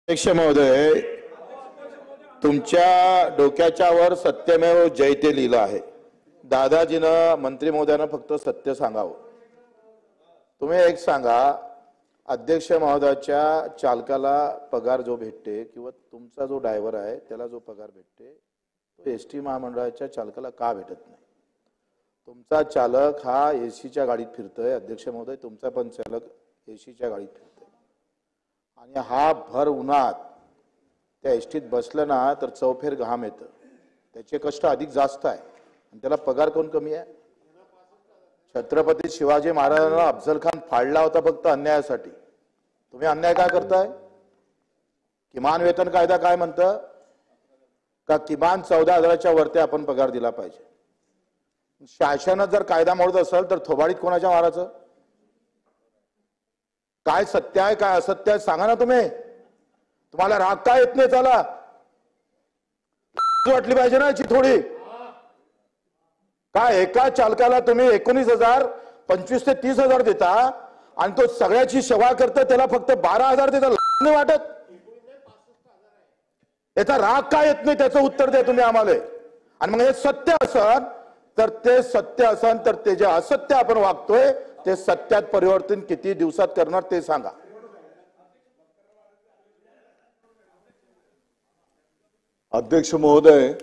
अध्यक्ष महोदय, तुमच्या डोक्याच्या वर सत्यमेव जयते लिहिलं आहे। दादाजीनं मंत्री महोदयांना फक्त सत्य सांगावं। तुम्ही एक सांगा, अध्यक्ष महोदयाच्या चालकाला पगार जो भेटते किंवा तुमचा जो ड्रायव्हर आहे त्याला जो पगार भेटते तो एसटी महामंडळाच्या चालकाला का भेटत नाही? तुमचा चालक हा एसीच्या गाडीत फिरतोय, अध्यक्ष महोदय तुमचा पण चालक एसीच्या गाडीत फिरतोय आणि हा भर उन्हात त्या एसटीत बसलं ना तर चौफेर घाम येतं, त्याचे कष्ट अधिक जास्त आहे आणि त्याला पगार कोण कमी आहे? छत्रपती शिवाजी महाराजांना अफजल खान फाडला होता फक्त अन्यायासाठी। तुम्ही अन्याय काय करताय? किमान वेतन कायदा काय म्हणतं का किमान 14,000च्या वरती आपण पगार दिला पाहिजे। शासनात जर कायदा मोडत असेल तर थोबाडीत कोणाच्या मारायचं? काय सत्य आहे काय असत्य आहे सांगा ना तुम्ही। तुम्हाला राग काय येत नाही? चला वाटली पाहिजे ना याची थोडी। काय एका चालकाला तुम्ही 19,000 25 ते 30,000 देता आणि तो सगळ्याची सेवा करतो त्याला फक्त 12,000 देता? नाही वाटत? याचा राग काय येत नाही त्याचं उत्तर द्या तुम्ही आम्हाला। आणि मग हे सत्य असन तर ते सत्य असन तर ते जे असत्य आपण वागतोय ते सत्यात परिवर्तन किती दिवसात करणार ते सांगा। अध्यक्ष महोदय,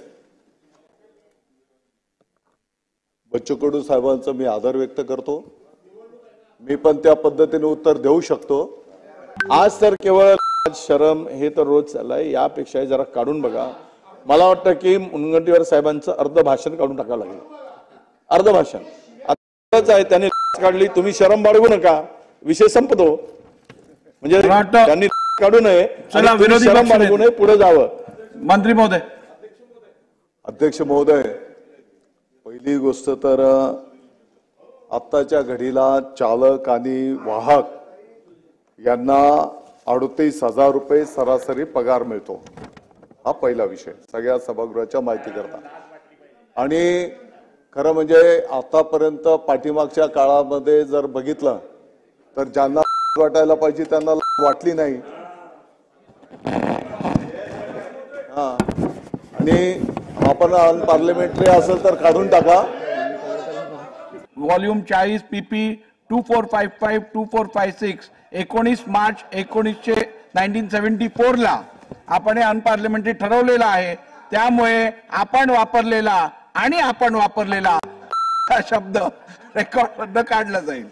बच्चू कडू साहेबांचा मी आदर व्यक्त करतो। मी पण त्या पद्धतीने उत्तर देऊ शकतो। आज तर केवळ शरम हे तर रोज चाललंय, यापेक्षा जरा काढून बघा। मला वाटतं की मुनगंटीवार साहेबांचं अर्ध भाषण काढून टाकावं लागेल। अर्ध भाषण आताच आहे, त्यांनी काढली, तुम्ही शरम बाळगू नका, विषय संपतो। म्हणजे त्यांनी काढू नये, शरम बाळगू नये, पुढे जावं। मंत्री महोदय, अध्यक्ष महोदय, पहिली गोष्ट तर आत्ताच्या घडीला चालक आणि वाहक यांना 38,000 रुपये सरासरी पगार मिळतो। हा पहिला विषय सगळ्या सभागृहाच्या माहिती करता। आणि खरं म्हणजे आतापर्यंत पाठीमागच्या काळामध्ये जर बघितलं तर ज्यांना वाटायला पाहिजे त्यांना वाटली नाही। आणि आपण अनपार्लिमेंटरी असेल तर काढून टाका। व्हॉल्यूम 40 PP 2455 2456 19 मार्च 1974 ला आपण अनपार्लिमेंटरी ठरवलेलं आहे। त्यामुळे आपण वापरलेला हा शब्द रेकॉर्ड काढला जाईल।